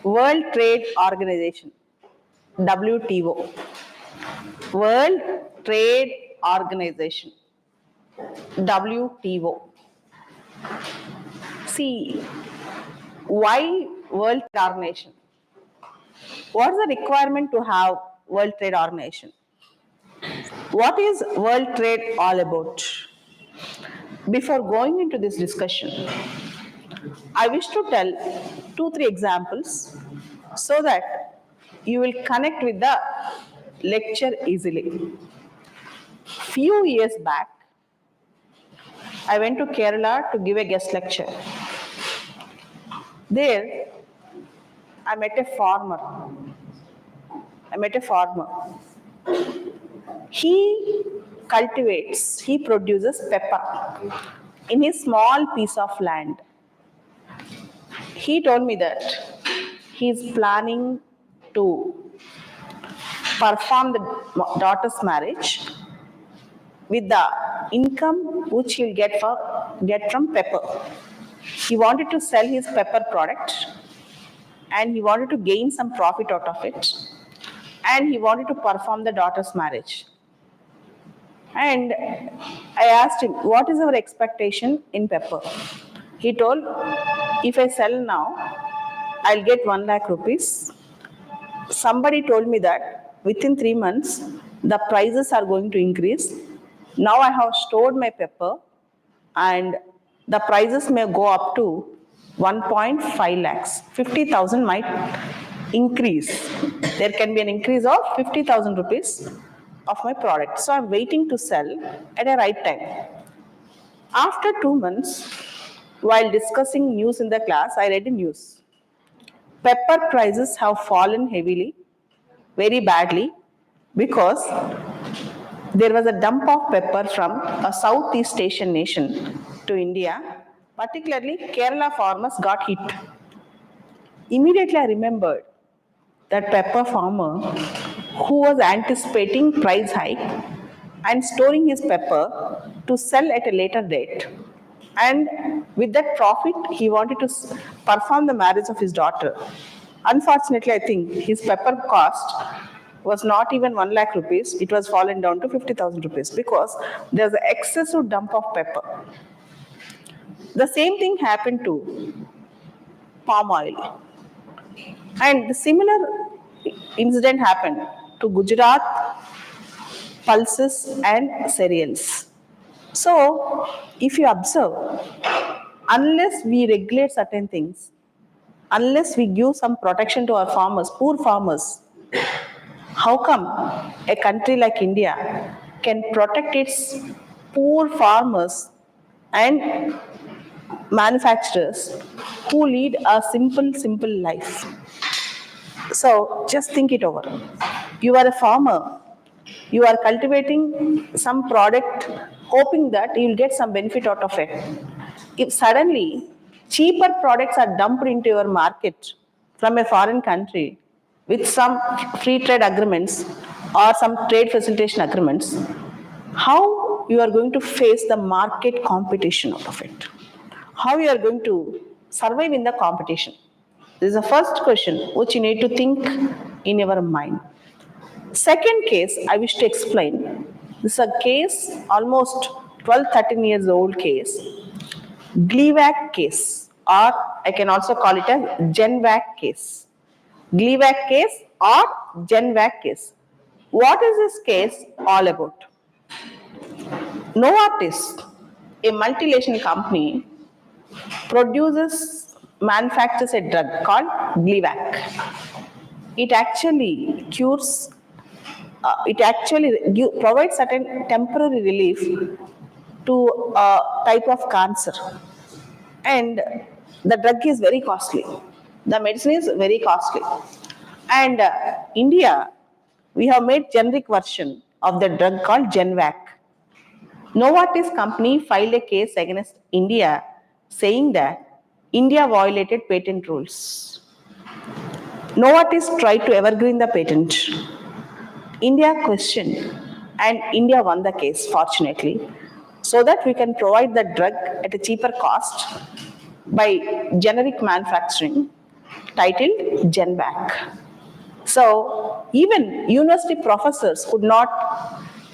World Trade Organization, WTO. World Trade Organization, WTO. See, why World Trade Organization? What is the requirement to have World Trade Organization? What is World Trade all about? Before going into this discussion, I wish to tell 2-3 examples so that you will connect with the lecture easily. Few years back, I went to Kerala to give a guest lecture. There, I met a farmer. He he produces pepper in his small piece of land. He told me that he is planning to perform the daughter's marriage with the income which he'll get from pepper. He wanted to sell his pepper product and he wanted to gain some profit out of it, and he wanted to perform the daughter's marriage. And I asked him, what is our expectation in pepper? He told, if I sell now, I'll get 1 lakh rupees. Somebody told me that within 3 months, the prices are going to increase. Now I have stored my pepper and the prices may go up to 1.5 lakhs. 50,000 might increase. There can be an increase of 50,000 rupees of my product. So I'm waiting to sell at a right time. After 2 months, while discussing news in the class, I read the news. Pepper prices have fallen heavily, very badly, because there was a dump of pepper from a Southeast Asian nation to India. Particularly, Kerala farmers got hit. Immediately, I remembered that pepper farmer who was anticipating price hike and storing his pepper to sell at a later date. And with that profit, he wanted to perform the marriage of his daughter. Unfortunately, I think his pepper cost was not even 1 lakh rupees. It was fallen down to 50,000 rupees because there's an excessive dump of pepper. The same thing happened to palm oil. And the similar incident happened to Gujarat, pulses and cereals. So, if you observe, unless we regulate certain things, unless we give some protection to our farmers, poor farmers, how come a country like India can protect its poor farmers and manufacturers who lead a simple life? So just think it over. You are a farmer. You are cultivating some product hoping that you will get some benefit out of it. If suddenly cheaper products are dumped into your market from a foreign country with some free trade agreements or some trade facilitation agreements, how you are going to face the market competition out of it? How you are going to survive in the competition? This is the first question which you need to think in your mind. Second case I wish to explain. This is a case, almost 12-13 years old case, Gleevec case, or I can also call it a Genvac case. Gleevec case or Genvac case. What is this case all about? Novartis, a multinational company, manufactures a drug called Gleevec. It actually provides certain temporary relief to a type of cancer. And the drug is very costly. The medicine is very costly. And India, we have made generic version of the drug called Genvac. Novartis company filed a case against India saying that India violated patent rules. Novartis tried to evergreen the patent. India questioned and India won the case, fortunately, so that we can provide the drug at a cheaper cost by generic manufacturing titled Genback. So even university professors could not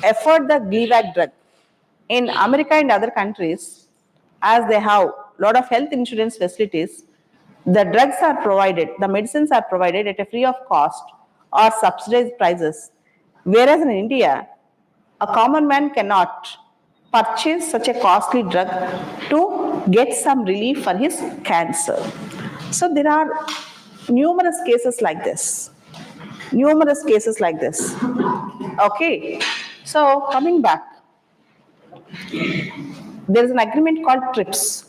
afford the Gleevec drug. In America and other countries, as they have a lot of health insurance facilities, the drugs are provided, the medicines are provided at a free of cost or subsidized prices. Whereas in India, a common man cannot purchase such a costly drug to get some relief for his cancer. So there are numerous cases like this. Numerous cases like this. Okay. So coming back, there is an agreement called TRIPS,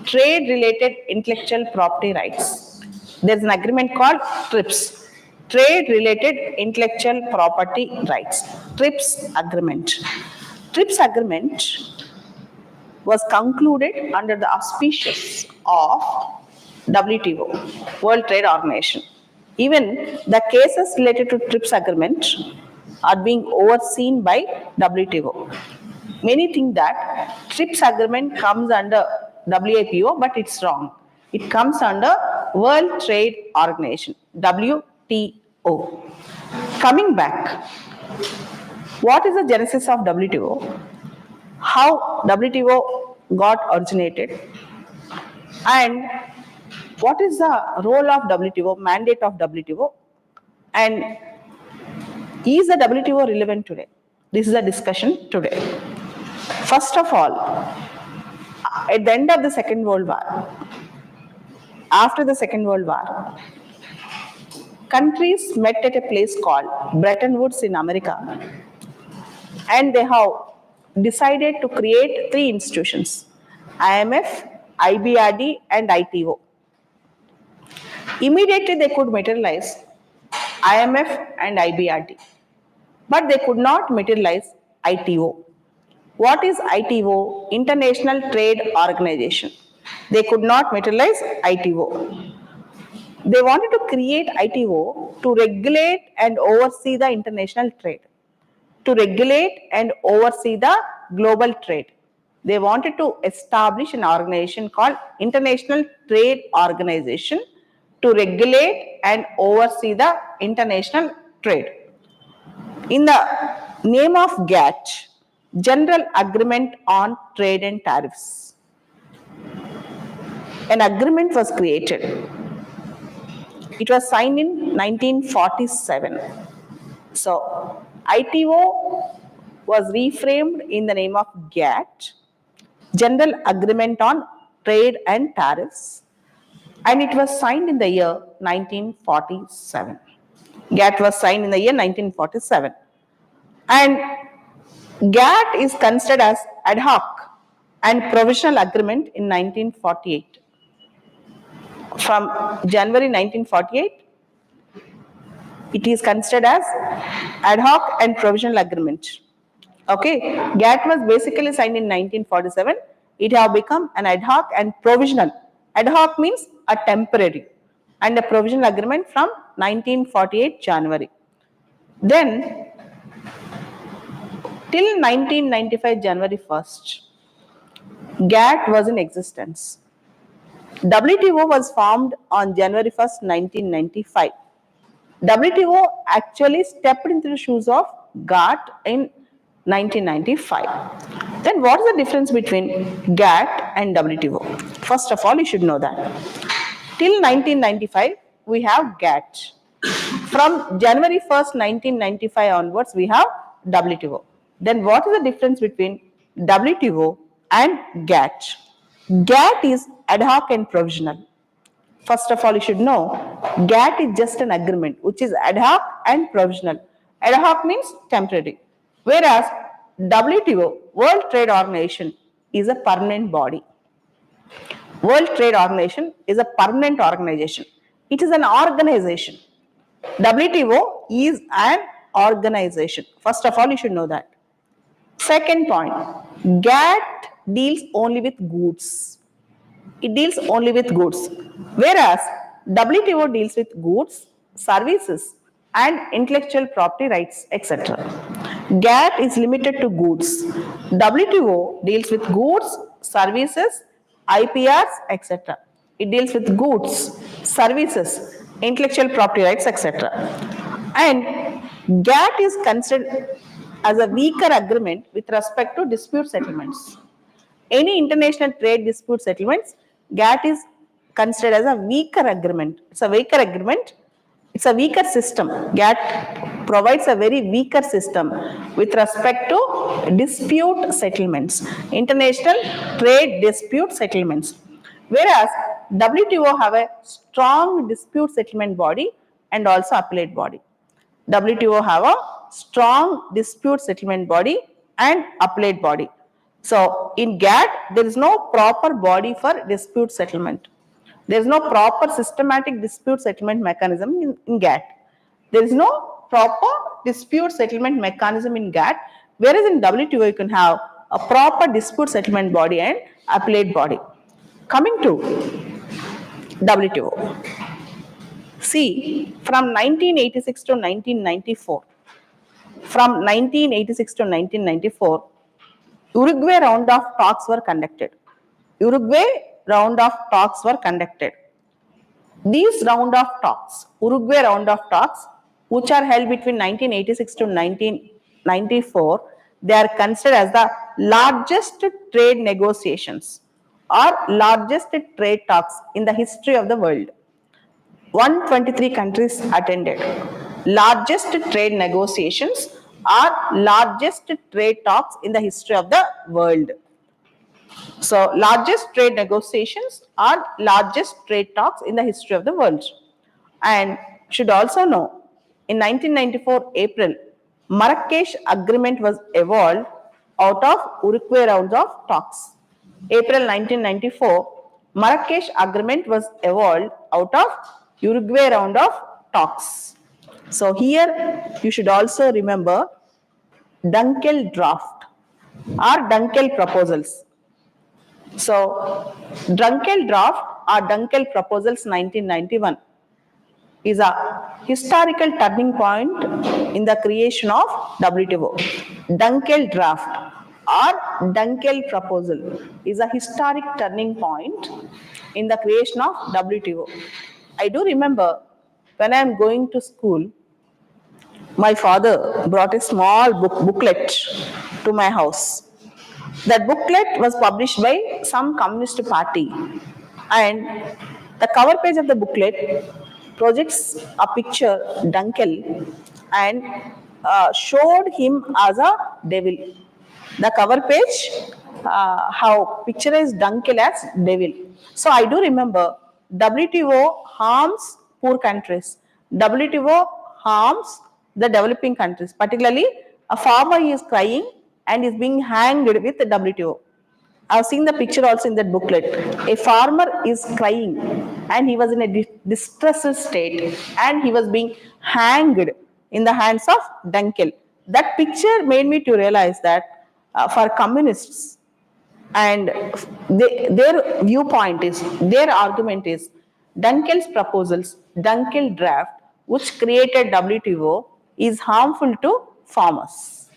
Trade Related Intellectual Property Rights. There is an agreement called TRIPS, Trade Related Intellectual Property Rights. TRIPS agreement. TRIPS agreement was concluded under the auspices of WTO, World Trade Organization. Even the cases related to TRIPS agreement are being overseen by WTO. Many think that TRIPS agreement comes under WIPO, but it's wrong. It comes under World Trade Organization, WTO. Coming back, what is the genesis of WTO? How WTO got originated? And what is the role of WTO, mandate of WTO? And is the WTO relevant today? This is a discussion today. First of all, at the end of the Second World War, after the Second World War, countries met at a place called Bretton Woods in America, and they have decided to create three institutions: IMF, IBRD, and ITO. Immediately they could materialize IMF and IBRD, but they could not materialize ITO. What is ITO? International Trade Organization. They could not materialize ITO. They wanted to create ITO to regulate and oversee the international trade, to regulate and oversee the global trade. They wanted to establish an organization called International Trade Organization to regulate and oversee the international trade. In the name of GATT, General Agreement on Trade and Tariffs, an agreement was created. It was signed in 1947. So, ITO was reframed in the name of GATT, General Agreement on Trade and Tariffs, and it was signed in the year 1947. GATT was signed in the year 1947. And GATT is considered as ad hoc and provisional agreement in 1948. From January 1948, it is considered as ad hoc and provisional agreement. Okay, GATT was basically signed in 1947. It has become an ad hoc and provisional. Ad hoc means a temporary, and a provisional agreement from 1948 January. Then, till 1995 January 1st, GATT was in existence. WTO was formed on January 1st, 1995. WTO actually stepped into the shoes of GATT in 1995. Then what is the difference between GATT and WTO? First of all, you should know that. Till 1995, we have GATT. From January 1st, 1995 onwards, we have WTO. Then what is the difference between WTO and GATT? GATT is ad hoc and provisional. First of all, you should know GATT is just an agreement which is ad hoc and provisional. Ad hoc means temporary, whereas WTO, World Trade Organization, is a permanent body. World Trade Organization is a permanent organization. It is an organization. WTO is an organization. First of all, you should know that. Second point, GATT deals only with goods. It deals only with goods, whereas WTO deals with goods, services, and intellectual property rights, etc. GATT is limited to goods. WTO deals with goods, services, IPRs, etc. It deals with goods, services, intellectual property rights, etc. And GATT is considered as a weaker agreement with respect to dispute settlements. Any international trade dispute settlements, GATT is considered as a weaker agreement. It's a weaker agreement. It's a weaker system. GATT provides a very weaker system with respect to dispute settlements, international trade dispute settlements. Whereas WTO have a strong dispute settlement body and also appellate body. WTO have a strong dispute settlement body and appellate body. So in GATT, there is no proper body for dispute settlement. There is no proper systematic dispute settlement mechanism in GATT. There is no proper dispute settlement mechanism in GATT, whereas in WTO you can have a proper dispute settlement body and appellate body. Coming to WTO. See, from 1986 to 1994, Uruguay round of talks were conducted. These round of talks, Uruguay round of talks, which are held between 1986 to 1994, they are considered as the largest trade negotiations or largest trade talks in the history of the world. 123 countries attended. Largest trade negotiations or largest trade talks in the history of the world. So, largest trade negotiations are largest trade talks in the history of the world. And should also know, in 1994 April, Marrakesh Agreement was evolved out of Uruguay rounds of talks. April 1994, Marrakesh Agreement was evolved out of Uruguay round of talks. So here you should also remember Dunkel draft or Dunkel proposals. So Dunkel draft or Dunkel proposals 1991 is a historical turning point in the creation of WTO. Dunkel draft or Dunkel proposal is a historic turning point in the creation of WTO. I do remember when I am going to school, my father brought a small booklet to my house. That booklet was published by some communist party, and the cover page of the booklet projects a picture Dunkel and showed him as a devil. The cover page how picturized Dunkel as devil. So I do remember WTO harms poor countries. WTO harms the developing countries. Particularly, a farmer is crying and is being hanged with the WTO. I've seen the picture also in that booklet. A farmer is crying and he was in a distressed state and he was being hanged in the hands of Dunkel. That picture made me to realize that for communists and their viewpoint is, their argument is Dunkel's proposals, Dunkel draft, which created WTO, is harmful to farmers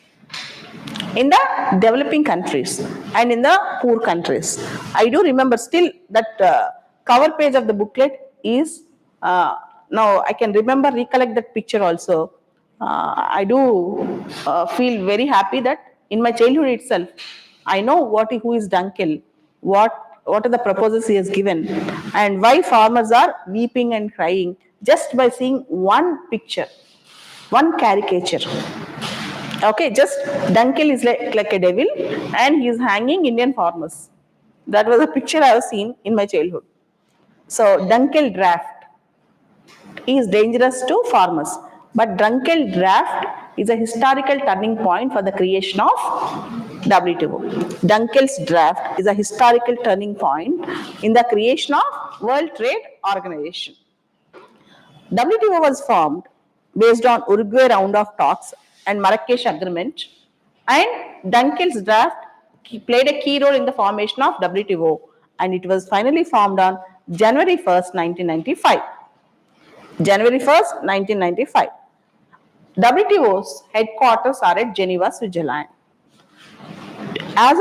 in the developing countries and in the poor countries. I do remember still that cover page of the booklet is, now I can recollect that picture also. I do feel very happy that in my childhood itself, I know who is Dunkel, what are the proposals he has given, and why farmers are weeping and crying just by seeing one picture, one caricature. Okay, just Dunkel is like a devil and he is hanging Indian farmers. That was a picture I have seen in my childhood. So Dunkel draft is dangerous to farmers. But Dunkel draft is a historical turning point for the creation of WTO. Dunkel's draft is a historical turning point in the creation of World Trade Organization. WTO was formed based on Uruguay round of talks and Marrakesh Agreement, and Dunkel's draft played a key role in the formation of WTO, and it was finally formed on January 1st, 1995. January 1st, 1995. WTO's headquarters are at Geneva, Switzerland. As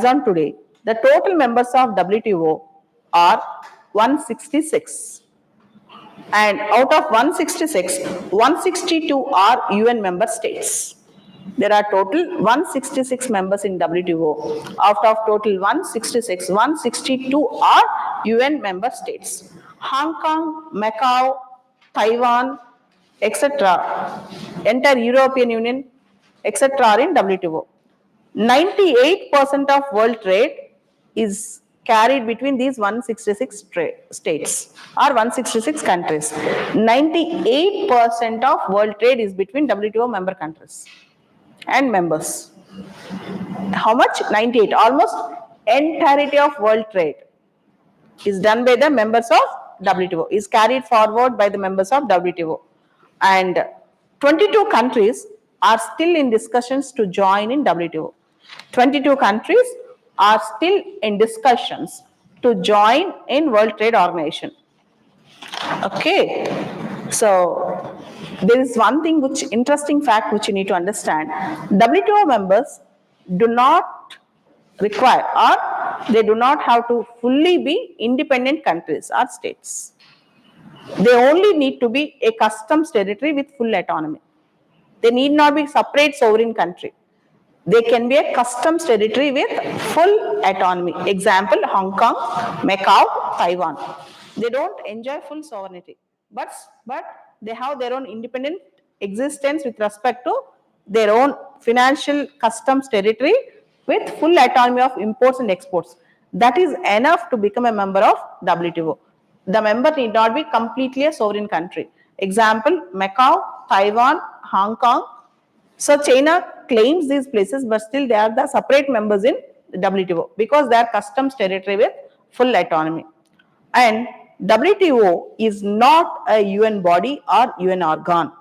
on today, the total members of WTO are 166. And out of 166, 162 are UN member states. There are total 166 members in WTO. Out of total 166, 162 are UN member states. Hong Kong, Macau, Taiwan, etc., entire European Union, etc., are in WTO. 98% of world trade is carried between these 166 states or 166 countries. 98% of world trade is between WTO member countries and members. How much? 98. Almost entirety of world trade is done by the members of WTO, is carried forward by the members of WTO. And 22 countries are still in discussions to join in WTO. 22 countries are still in discussions to join in World Trade Organization. Okay, so there is one thing which interesting fact which you need to understand. WTO members do not require or they do not have to fully be independent countries or states. They only need to be a customs territory with full autonomy. They need not be separate sovereign country. They can be a customs territory with full autonomy. Example, Hong Kong, Macau, Taiwan. They don't enjoy full sovereignty, but they have their own independent existence with respect to their own financial customs territory with full autonomy of imports and exports. That is enough to become a member of WTO. The member need not be completely a sovereign country. Example, Macau, Taiwan, Hong Kong. So China claims these places, but still they are the separate members in the WTO because they are customs territory with full autonomy. And WTO is not a UN body or UN organ.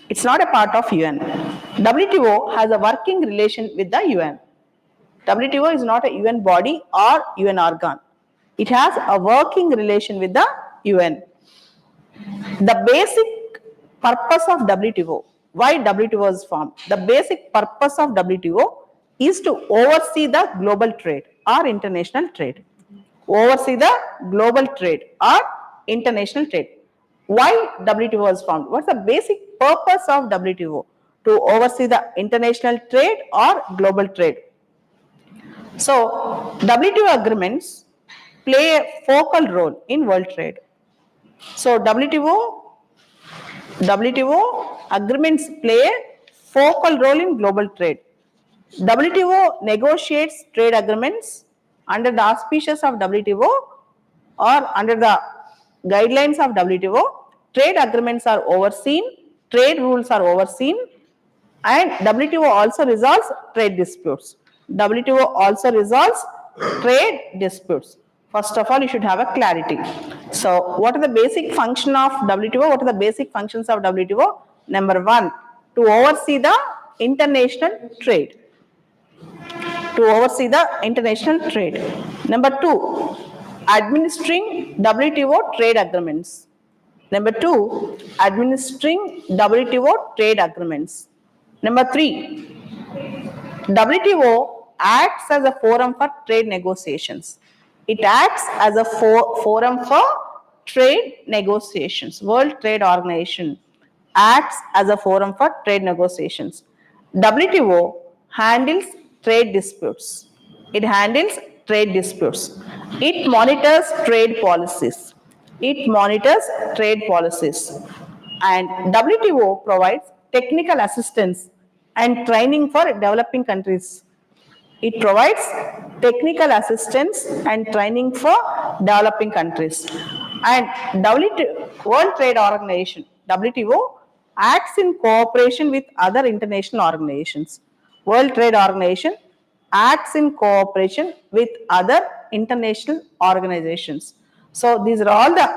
It's not a part of UN. WTO has a working relation with the UN. WTO is not a UN body or UN organ. It has a working relation with the UN. The basic purpose of WTO, why WTO was formed? The basic purpose of WTO is to oversee the global trade or international trade. Oversee the global trade or international trade. Why WTO was formed? What's the basic purpose of WTO? To oversee the international trade or global trade. So, WTO agreements play a focal role in world trade. So, WTO agreements play a focal role in global trade. WTO negotiates trade agreements under the auspices of WTO or under the guidelines of WTO. Trade agreements are overseen, trade rules are overseen, and WTO also resolves trade disputes. WTO also resolves trade disputes. First of all, you should have a clarity. So, what are the basic function of WTO? What are the basic functions of WTO? Number one, to oversee the international trade. To oversee the international trade. Number two, administering WTO trade agreements. Number two, administering WTO trade agreements. Number three, WTO acts as a forum for trade negotiations. It acts as a forum for trade negotiations. World Trade Organization acts as a forum for trade negotiations. WTO handles trade disputes. It handles trade disputes. It monitors trade policies. It monitors trade policies. And WTO provides technical assistance and training for developing countries. It provides technical assistance and training for developing countries. And World Trade Organization, WTO, acts in cooperation with other international organizations. World Trade Organization acts in cooperation with other international organizations. So these are all the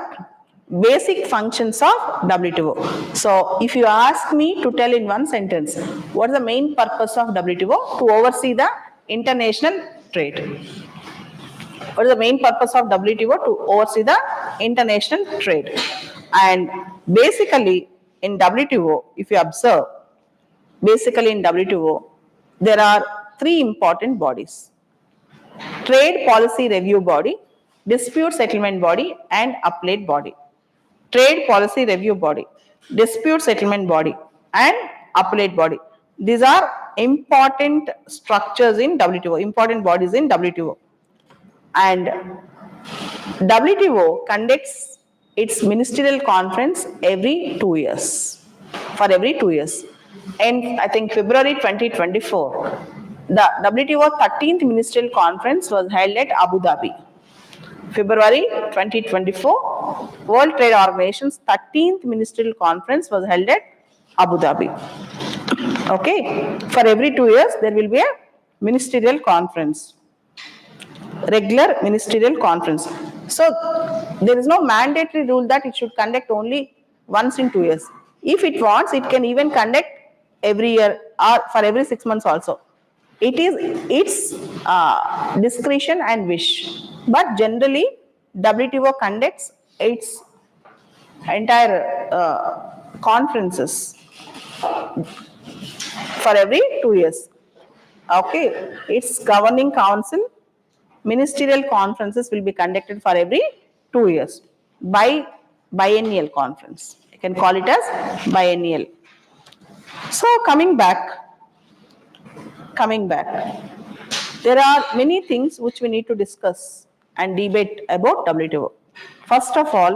basic functions of WTO. So if you ask me to tell in one sentence, what is the main purpose of WTO? To oversee the international trade. What is the main purpose of WTO? To oversee the international trade. And basically, in WTO, if you observe, basically in WTO, there are three important bodies: Trade Policy Review Body, Dispute Settlement Body, and Appellate Body. Trade Policy Review Body, Dispute Settlement Body, and Appellate Body. These are important structures in WTO, important bodies in WTO. And WTO conducts its ministerial conference every 2 years, for every 2 years. And I think February 2024, the WTO 13th ministerial conference was held at Abu Dhabi. February 2024, World Trade Organization's 13th ministerial conference was held at Abu Dhabi. Okay, for every 2 years there will be a ministerial conference, regular ministerial conference. So there is no mandatory rule that it should conduct only once in 2 years. If it wants, it can even conduct every year or for every 6 months also. It is its discretion and wish. But generally, WTO conducts its entire conferences for every 2 years. Okay, its governing council ministerial conferences will be conducted for every 2 years by biennial conference. You can call it as biennial. So coming back, there are many things which we need to discuss and debate about WTO. First of all,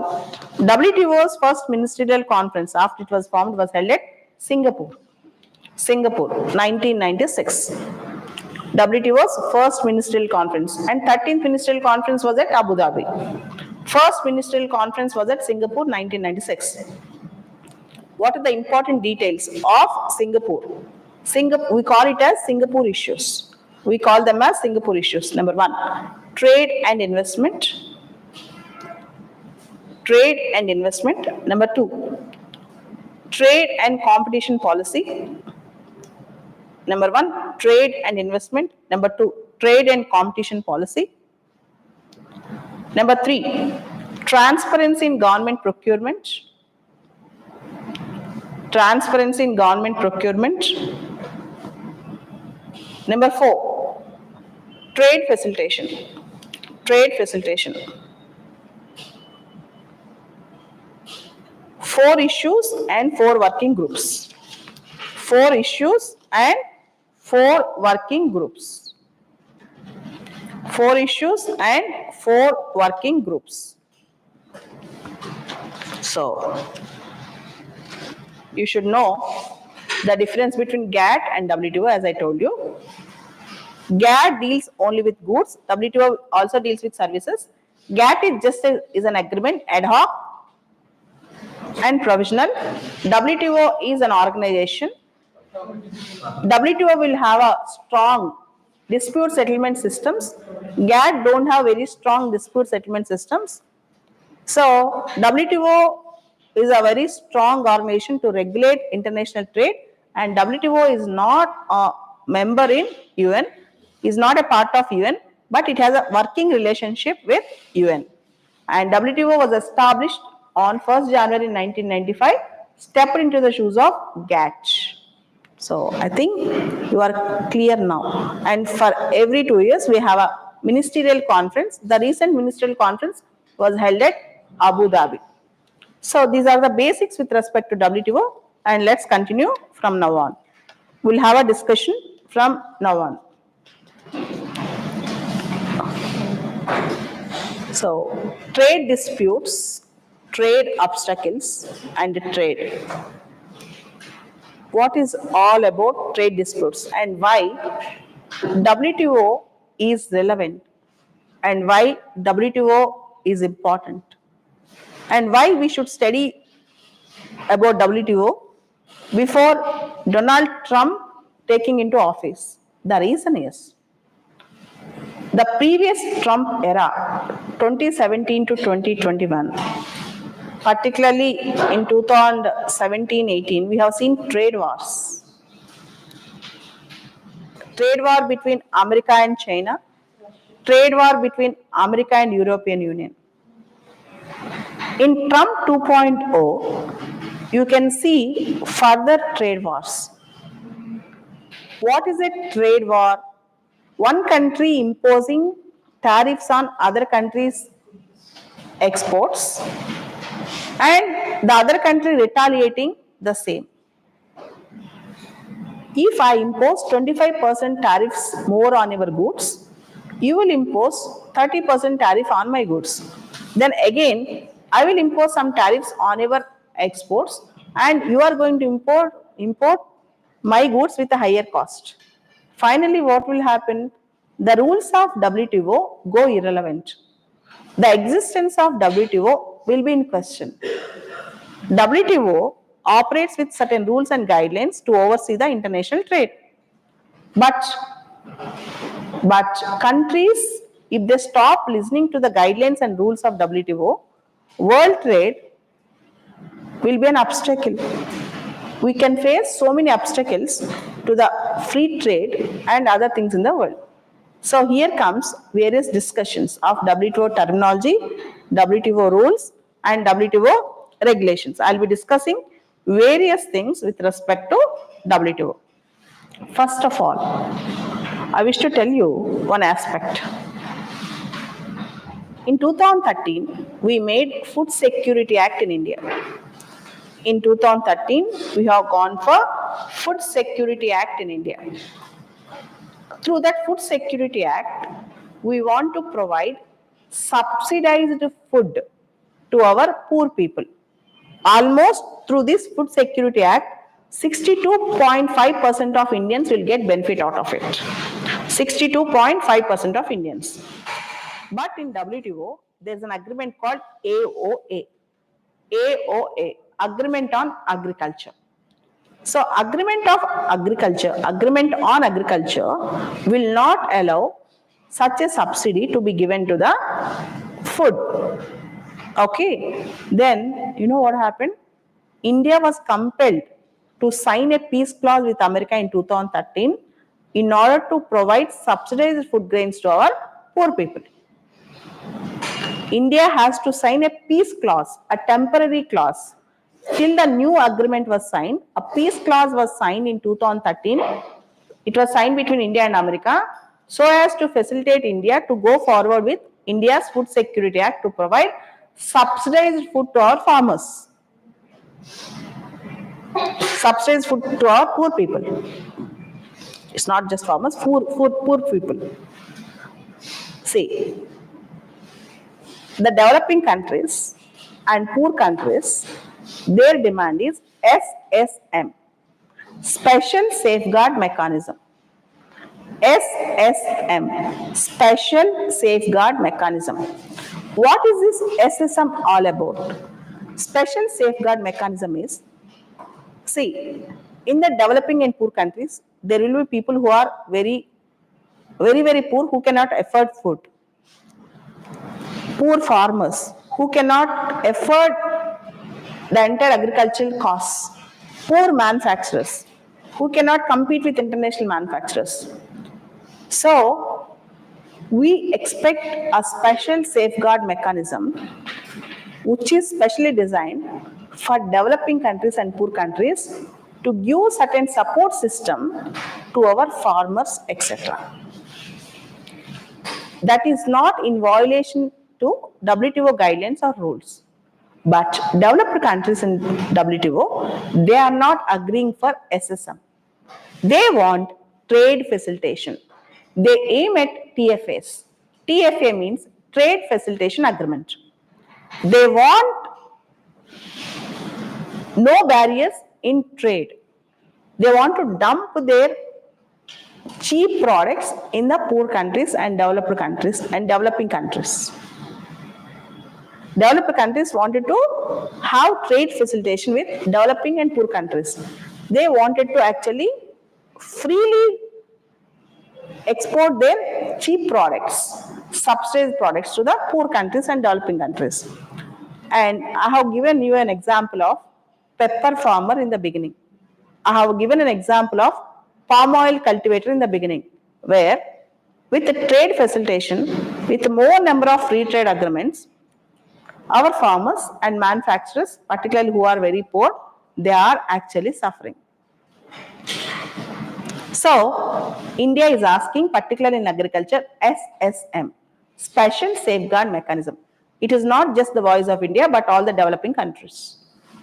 WTO's first ministerial conference after it was formed was held at Singapore, 1996. WTO's first ministerial conference, and 13th ministerial conference was at Abu Dhabi. First ministerial conference was at Singapore, 1996. What are the important details of Singapore? We call it as Singapore issues. We call them as Singapore issues. Number one, trade and investment. Trade and investment. Number two, trade and competition policy. Number one, trade and investment. Number two, trade and competition policy. Number three, transparency in government procurement. Transparency in government procurement. Number four, trade facilitation. Trade facilitation. 4 issues and 4 working groups. 4 issues and 4 working groups. 4 issues and 4 working groups. So, you should know the difference between GATT and WTO, as I told you. GATT deals only with goods. WTO also deals with services. GATT is just is an agreement, ad hoc and provisional. WTO is an organization. WTO will have a strong dispute settlement systems. GATT don't have very strong dispute settlement systems. So WTO is a very strong organization to regulate international trade, and WTO is not a member in UN, is not a part of UN, but it has a working relationship with UN. And WTO was established on 1st January 1995, stepped into the shoes of GATT. So I think you are clear now. And for every 2 years, we have a ministerial conference. The recent ministerial conference was held at Abu Dhabi. So these are the basics with respect to WTO, and let's continue from now on. We'll have a discussion from now on. So trade disputes, trade obstacles, and trade. What is all about trade disputes and why WTO is relevant and why WTO is important and why we should study about WTO before Donald Trump taking into office. The reason is the previous Trump era, 2017 to 2021, particularly in 2017-18, we have seen trade wars. Trade war between America and China, trade war between America and European Union. In Trump 2.0, you can see further trade wars. What is a trade war? One country imposing tariffs on other countries' exports and the other country retaliating the same. If I impose 25% tariffs more on your goods, you will impose 30% tariff on my goods. Then again, I will impose some tariffs on your exports and you are going to import my goods with a higher cost. Finally, what will happen? The rules of WTO go irrelevant. The existence of WTO will be in question. WTO operates with certain rules and guidelines to oversee the international trade. But countries, if they stop listening to the guidelines and rules of WTO, world trade will be an obstacle. We can face so many obstacles to the free trade and other things in the world. So here comes various discussions of WTO terminology, WTO rules and WTO regulations. I'll be discussing various things with respect to WTO. First of all, I wish to tell you one aspect. In 2013, we made Food Security Act in India. In 2013, we have gone for Food Security Act in India. Through that Food Security Act, we want to provide subsidized food to our poor people. Almost through this Food Security Act, 62.5% of Indians will get benefit out of it. 62.5% of Indians. But in WTO, there is an agreement called AOA. AOA, Agreement on Agriculture. So, agreement on agriculture will not allow such a subsidy to be given to the food. Okay, then you know what happened? India was compelled to sign a peace clause with America in 2013 in order to provide subsidized food grains to our poor people. India has to sign a peace clause, a temporary clause. Till the new agreement was signed, a peace clause was signed in 2013. It was signed between India and America so as to facilitate India to go forward with India's Food Security Act to provide subsidized food to our farmers. Subsidized food to our poor people. It's not just farmers, poor people. See, the developing countries and poor countries, their demand is SSM, Special Safeguard Mechanism. SSM, Special Safeguard Mechanism. What is this SSM all about? Special Safeguard Mechanism is, see, in the developing and poor countries, there will be people who are very poor who cannot afford food. Poor farmers who cannot afford the entire agricultural costs. Poor manufacturers who cannot compete with international manufacturers. So, we expect a special safeguard mechanism which is specially designed for developing countries and poor countries to give certain support system to our farmers, etc. That is not in violation to WTO guidelines or rules. But developed countries in WTO, they are not agreeing for SSM. They want trade facilitation. They aim at TFAs. TFA means Trade Facilitation Agreement. They want no barriers in trade. They want to dump their cheap products in the poor countries and developed countries and developing countries. Developed countries wanted to have trade facilitation with developing and poor countries. They wanted to actually freely export their cheap products, subsidized products to the poor countries and developing countries. And I have given you an example of pepper farmer in the beginning. I have given an example of palm oil cultivator in the beginning, where with the trade facilitation, with more number of free trade agreements, our farmers and manufacturers, particularly who are very poor, they are actually suffering. So, India is asking, particularly in agriculture, SSM, Special Safeguard Mechanism. It is not just the voice of India, but all the developing countries.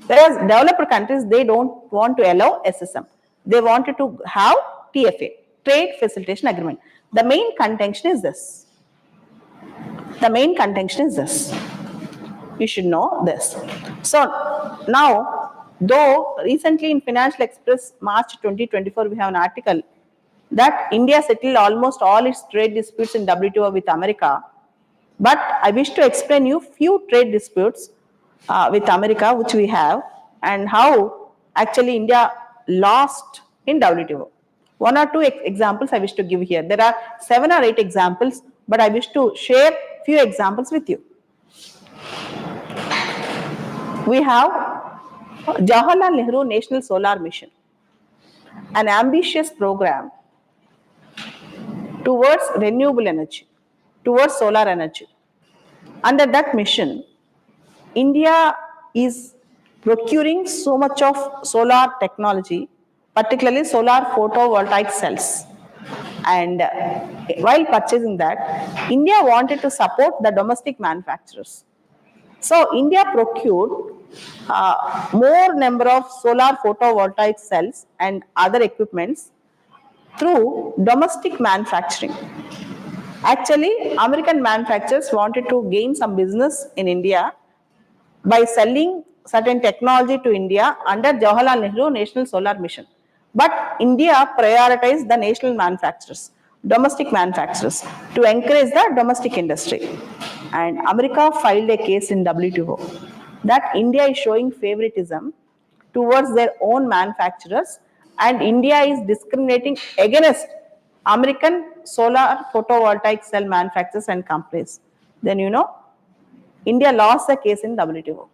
Whereas developed countries, they don't want to allow SSM. They wanted to have TFA, Trade Facilitation Agreement. The main contention is this. The main contention is this. You should know this. So now, though recently in Financial Express March 2024, we have an article that India settled almost all its trade disputes in WTO with America. But I wish to explain you few trade disputes with America which we have and how actually India lost in WTO. One or two examples I wish to give here. There are 7 or 8 examples, but I wish to share few examples with you. We have Jawaharlal Nehru National Solar Mission, an ambitious program towards renewable energy, towards solar energy. Under that mission, India is procuring so much of solar technology, particularly solar photovoltaic cells. And while purchasing that, India wanted to support the domestic manufacturers. So India procured more number of solar photovoltaic cells and other equipments through domestic manufacturing. Actually, American manufacturers wanted to gain some business in India by selling certain technology to India under Jawaharlal Nehru National Solar Mission. But India prioritized the national manufacturers, domestic manufacturers, to encourage the domestic industry. And America filed a case in WTO that India is showing favoritism towards their own manufacturers and India is discriminating against American solar photovoltaic cell manufacturers and companies. Then India lost the case in WTO.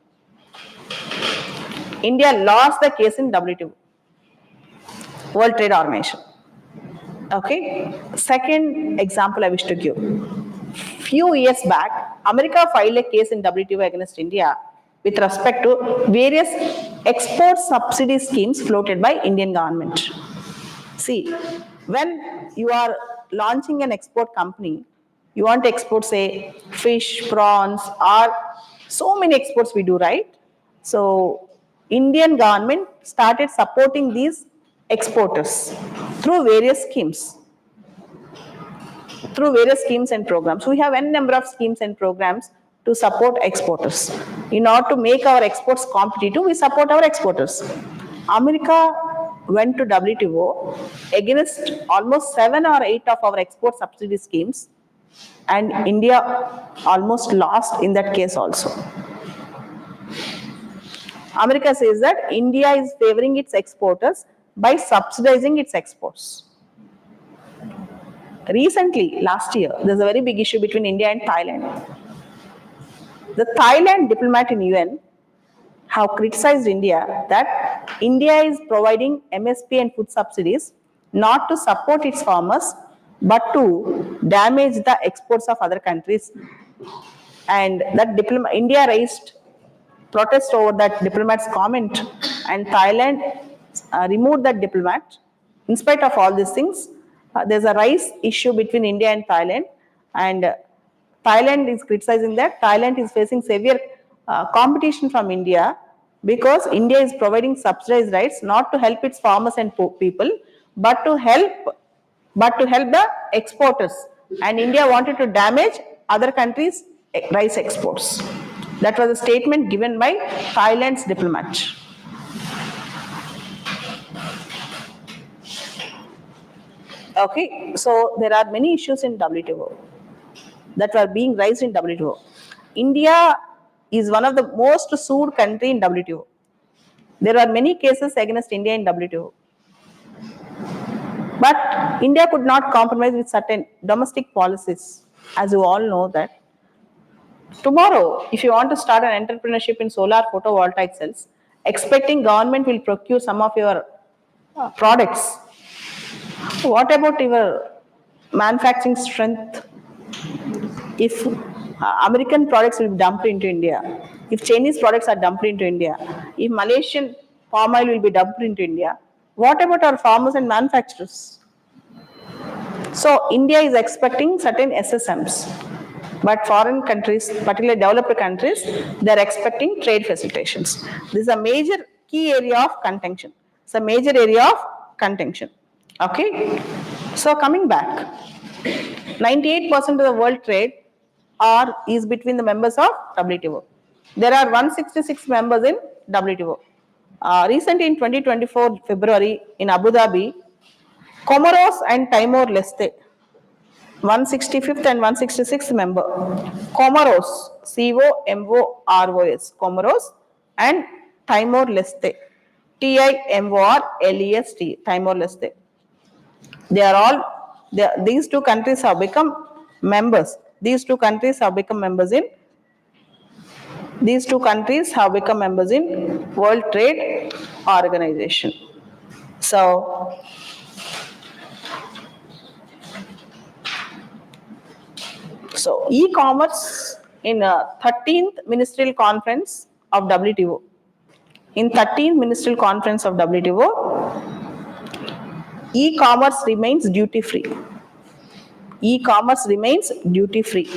India lost the case in WTO, World Trade Organization. Okay. Second example I wish to give. Few years back, America filed a case in WTO against India with respect to various export subsidy schemes floated by Indian government. See, when you are launching an export company, you want to export, say, fish, prawns, or so many exports we do, right? So, Indian government started supporting these exporters through various schemes. Through various schemes and programs. We have n number of schemes and programs to support exporters. In order to make our exports competitive, we support our exporters. America went to WTO against almost 7 or 8 of our export subsidy schemes, and India almost lost in that case also. America says that India is favoring its exporters by subsidizing its exports. Recently, last year, there's a very big issue between India and Thailand. The Thailand diplomat in UN have criticized India that India is providing MSP and food subsidies not to support its farmers but to damage the exports of other countries. And that India raised protest over that diplomat's comment, and Thailand removed that diplomat. In spite of all these things, there's a rice issue between India and Thailand, and Thailand is criticizing that Thailand is facing severe competition from India because India is providing subsidized rice not to help its farmers and people, but to help the exporters. And India wanted to damage other countries' rice exports. That was a statement given by Thailand's diplomat. Okay, so there are many issues in WTO that were being raised in WTO. India is one of the most sued country in WTO. There are many cases against India in WTO. But India could not compromise with certain domestic policies, as you all know that. Tomorrow, if you want to start an entrepreneurship in solar photovoltaic cells, expecting government will procure some of your products. What about your manufacturing strength? If American products will be dumped into India, if Chinese products are dumped into India, if Malaysian palm oil will be dumped into India. What about our farmers and manufacturers? So India is expecting certain SSMs, but foreign countries, particularly developed countries, they are expecting trade facilitations. This is a major key area of contention. It's a major area of contention. Okay. So coming back, 98% of the world trade is between the members of WTO. There are 166 members in WTO. Recently in 2024 February in Abu Dhabi, Comoros and Timor Leste, 165th and 166th member, Comoros, COMOROS, Comoros and Timor Leste, TIMORLEST, Timor Leste. They are all, these two countries have become members. These two countries have become members in World Trade Organization. So e-commerce in 13th Ministerial Conference of WTO. In 13th Ministerial Conference of WTO, e-commerce remains duty-free. E-commerce remains duty-free.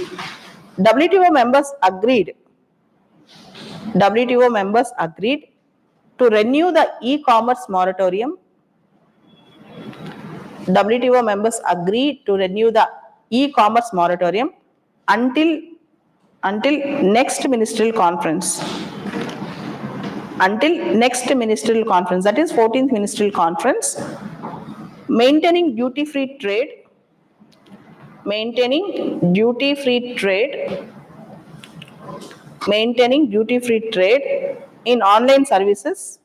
WTO members agreed to renew the e-commerce moratorium. WTO members agreed to renew the e-commerce moratorium until next ministerial conference. Until next ministerial conference, that is 14th ministerial conference, maintaining duty-free trade in online services,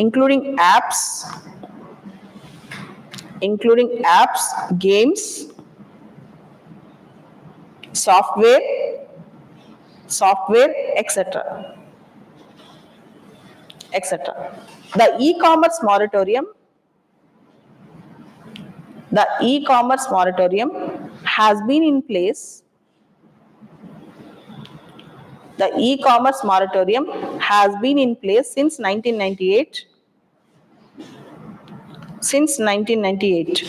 including apps, games, software, etc. The e-commerce moratorium has been in place. The e-commerce moratorium has been in place since 1998. Since 1998.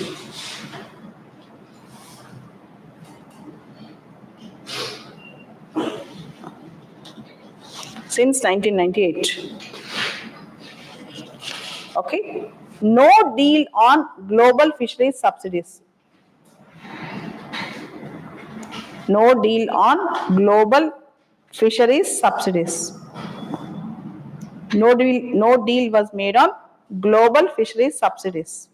Okay. No deal on global fisheries subsidies. No deal on global fisheries subsidies. No deal was made on global fisheries subsidies.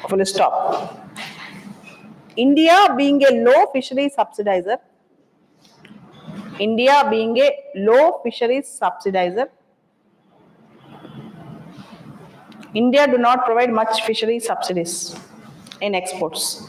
Full stop. India being a low fisheries subsidizer, India do not provide much fisheries subsidies in exports.